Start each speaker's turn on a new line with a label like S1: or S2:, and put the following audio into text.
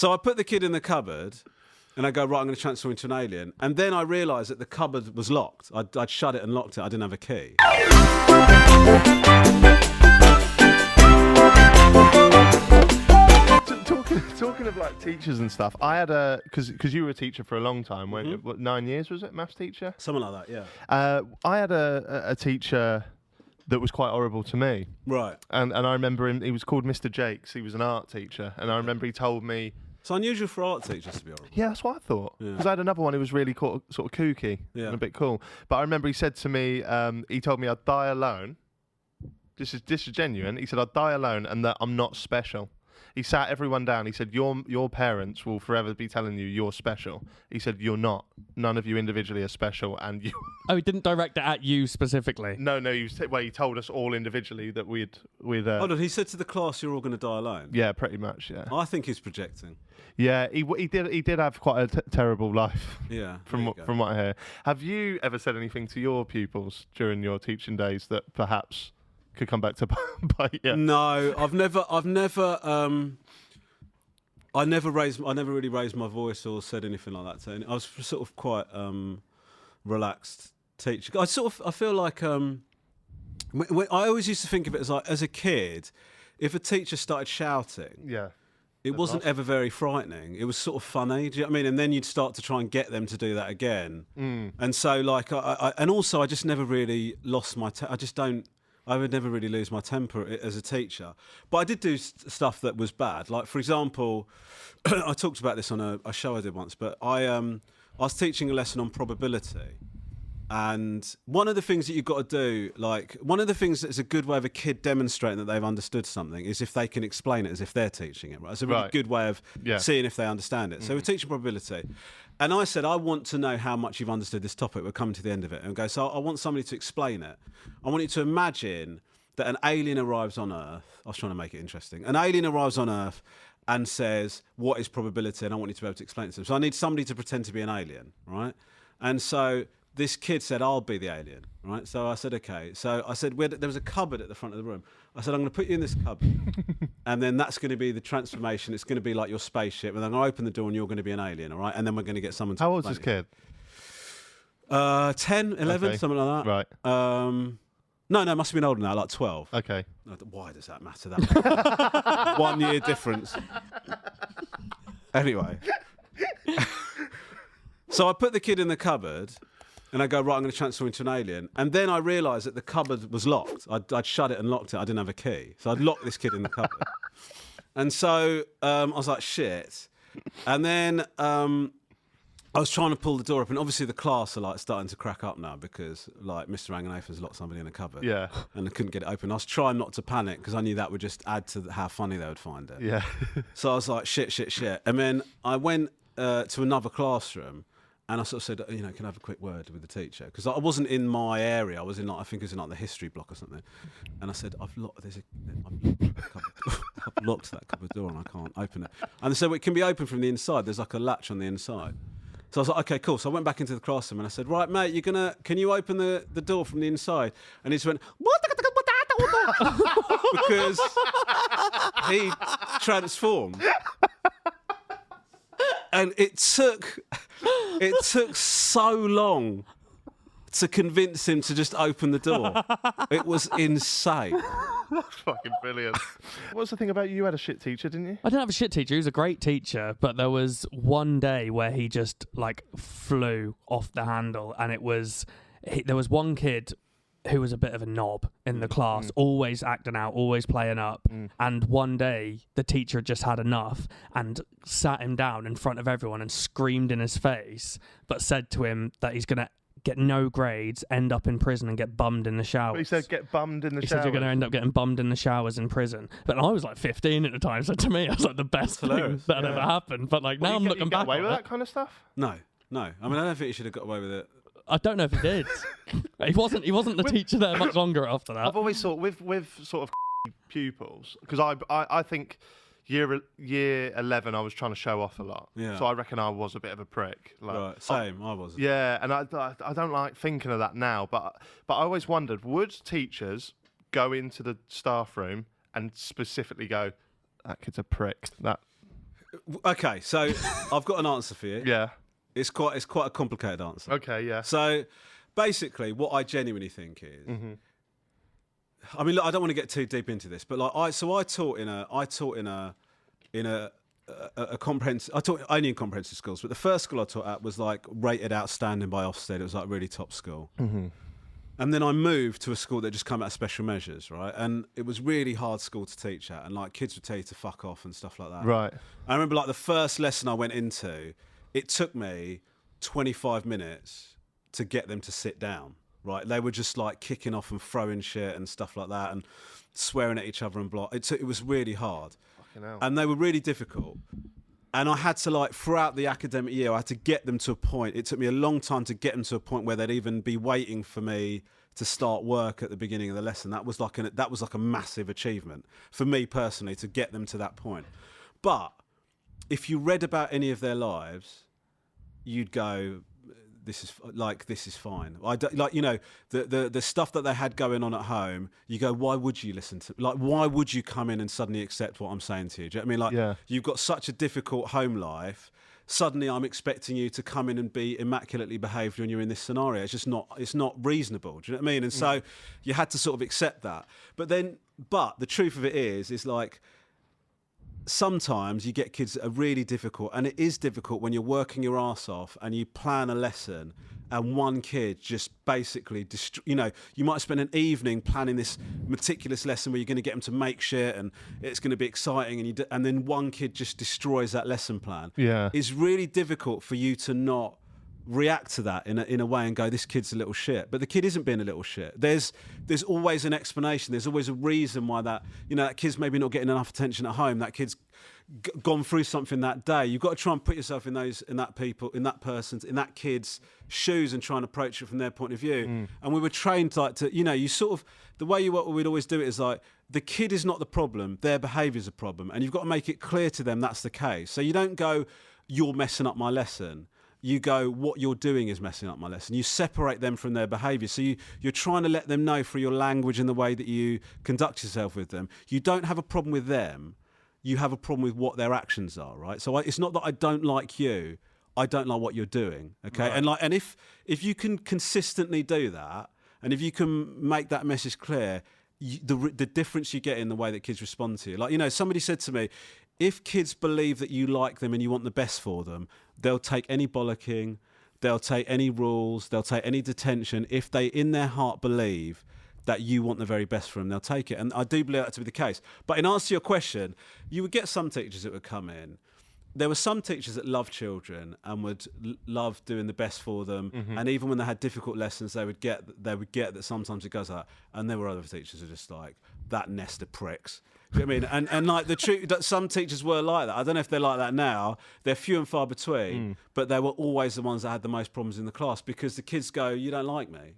S1: So I put the kid in the cupboard and I go, right, I'm going to transform into an alien. And then I realised that the cupboard was locked. I'd shut it and locked it. I didn't have a key.
S2: Talking of like teachers and stuff, I had because you were a teacher for a long time, weren't you? What, 9 years was it, maths teacher?
S1: Something like that, yeah.
S2: I had a teacher that was quite horrible to me.
S1: Right.
S2: And I remember him, he was called Mr. Jakes, he was an art teacher, and I remember he told me...
S1: It's unusual for art teachers to be horrible.
S2: Yeah, that's what I thought. Because I had another one who was really sort of kooky and a bit cool. But I remember he said to me, he told me I'd die alone. This is genuine. He said I'd die alone and that I'm not special. He sat everyone down. He said, your parents will forever be telling you you're special. He said, you're not. None of you individually are special, and you...
S3: Oh, he didn't direct it at you specifically?
S2: No, he told us all individually that we'd
S1: Hold on, he said to the class, you're all going to die alone?
S2: Yeah, pretty much, yeah.
S1: I think he's projecting.
S2: Yeah, he did have quite a terrible life.
S1: Yeah.
S2: from what I hear. Have you ever said anything to your pupils during your teaching days that perhaps... could come back to bite you?
S1: No, I never really raised my voice or said anything like that. I was sort of quite relaxed teacher. I feel like I always used to think of it as like, as a kid, if a teacher started shouting, it wasn't ever very frightening. It was sort of funny. Do you know what I mean? And then you'd start to try and get them to do that again. And so like, and also I just never really lost my. I would never really lose my temper as a teacher. But I did do stuff that was bad. Like, for example, I talked about this on a show I did once, but I was teaching a lesson on probability. And one of the things that you've got to do, like, one of the things that's a good way of a kid demonstrating that they've understood something is if they can explain it as if they're teaching it, right? It's a really good way of seeing if they understand it. So we're teaching probability. And I said, I want to know how much you've understood this topic. We're coming to the end of it. And go, so I want somebody to explain it. I want you to imagine that an alien arrives on Earth. I was trying to make it interesting. An alien arrives on Earth and says, what is probability? And I want you to be able to explain it to them. So I need somebody to pretend to be an alien, right? And so this kid said, I'll be the alien, right? So I said, okay. So I said, there was a cupboard at the front of the room. I said, I'm going to put you in this cupboard, and then that's going to be the transformation. It's going to be like your spaceship, and then I'm going to open the door, and you're going to be an alien, all right? And then we're going to get someone to...
S2: How old's this kid?
S1: 10, 11, something like that.
S2: Right.
S1: No, must have been older now, like 12.
S2: Okay.
S1: Why does that matter? That 1 year difference. Anyway. So I put the kid in the cupboard, and I go, right, I'm going to transform into an alien. And then I realised that the cupboard was locked. I'd shut it and locked it. I didn't have a key. So I'd locked this kid in the cupboard. And so I was like, shit. And then I was trying to pull the door up. And obviously the class are like starting to crack up now because like Mr. Ranganathan's locked somebody in a cupboard.
S2: Yeah.
S1: And I couldn't get it open. I was trying not to panic because I knew that would just add to how funny they would find it.
S2: Yeah.
S1: So I was like, shit. And then I went to another classroom. And I sort of said, can I have a quick word with the teacher? Because I wasn't in my area. I was in, I think it was in the history block or something. And I said, I've locked that cupboard door and I can't open it. And they said, well, it can be opened from the inside. There's like a latch on the inside. So I was like, okay, cool. So I went back into the classroom and I said, right, mate, can you open the door from the inside? And he just went, because he transformed. And it took so long to convince him to just open the door. It was insane.
S2: That's fucking brilliant. What's the thing about you had a shit teacher, didn't you?
S3: I didn't have a shit teacher. He was a great teacher, but there was one day where he just like flew off the handle, and there was one kid who was a bit of a knob in the class, always acting out, always playing up. And one day, the teacher just had enough and sat him down in front of everyone and screamed in his face, but said to him that he's going to get no grades, end up in prison and get bummed in the showers.
S2: But he said get bummed in the showers.
S3: He said you're going to end up getting bummed in the showers in prison. But I was like 15 at the time, so to me, it was like the best thing that ever happened. But like now I'm looking back
S2: away
S3: on
S2: with
S3: it.
S2: that kind of stuff?
S1: No. I mean, I don't think he should have got away with it.
S3: I don't know if he did. He wasn't the teacher there much longer after that.
S2: I've always thought with sort of pupils, because I think year 11 I was trying to show off a lot. Yeah. So I reckon I was a bit of a prick. Like,
S1: right. Same. I was.
S2: Yeah, and I don't like thinking of that now, but I always wondered, would teachers go into the staff room and specifically go, that kid's a prick?
S1: Okay, so I've got an answer for you.
S2: Yeah.
S1: It's quite a complicated answer.
S2: Okay, yeah.
S1: So basically, what I genuinely think is, I mean, look, I don't want to get too deep into this, but like I taught in a comprehensive. I taught only in comprehensive schools, but the first school I taught at was like rated outstanding by Ofsted. It was like really top school. And then I moved to a school that just came out of special measures, right? And it was really hard school to teach at, and like kids would tell you to fuck off and stuff like that.
S2: Right.
S1: I remember like the first lesson I went into, it took me 25 minutes to get them to sit down, right? They were just like kicking off and throwing shit and stuff like that and swearing at each other and blah. It was really hard.
S2: Fucking hell.
S1: And they were really difficult. And I had to like, throughout the academic year, I had to get them to a point. It took me a long time to get them to a point where they'd even be waiting for me to start work at the beginning of the lesson. That was like a massive achievement for me personally to get them to that point. But if you read about any of their lives, you'd go, this is fine. I don't, like, you know, the stuff that they had going on at home, you go, why would you listen to, like, why would you come in and suddenly accept what I'm saying to you? Do you know what I mean? Like, you've got such a difficult home life. Suddenly I'm expecting you to come in and be immaculately behaved when you're in this scenario. It's just not, it's not reasonable. Do you know what I mean? And so you had to sort of accept that. But the truth of it is like, sometimes you get kids that are really difficult, and it is difficult when you're working your ass off and you plan a lesson and one kid just basically, you know, you might spend an evening planning this meticulous lesson where you're going to get them to make shit and it's going to be exciting, and then one kid just destroys that lesson plan.
S2: Yeah.
S1: It's really difficult for you to not react to that in a way and go, this kid's a little shit. But the kid isn't being a little shit. There's always an explanation. There's always a reason why that, you know, that kid's maybe not getting enough attention at home. That kid's gone through something that day. You've got to try and put yourself in that kid's shoes and try and approach it from their point of view. And we were trained like to, you know, you sort of, the way we'd always do it is like, the kid is not the problem, their behaviour's a problem. And you've got to make it clear to them that's the case. So you don't go, you're messing up my lesson. You go, what you're doing is messing up my lesson. You separate them from their behaviour. So you're trying to let them know through your language and the way that you conduct yourself with them. You don't have a problem with them. You have a problem with what their actions are, right? So it's not that I don't like you. I don't like what you're doing, okay? Right. And if you can consistently do that, and if you can make that message clear, the difference you get in the way that kids respond to you. Like, you know, somebody said to me, if kids believe that you like them and you want the best for them, they'll take any bollocking, they'll take any rules, they'll take any detention. If they, in their heart, believe that you want the very best for them, they'll take it. And I do believe that to be the case. But in answer to your question, you would get some teachers that would come in. There were some teachers that loved children and would love doing the best for them. And even when they had difficult lessons, they would get that sometimes it goes like that. And there were other teachers who were just like, that nest of pricks. Do you know what I mean? And like the truth, that some teachers were like that. I don't know if they're like that now. They're few and far between, but they were always the ones that had the most problems in the class because the kids go, you don't like me.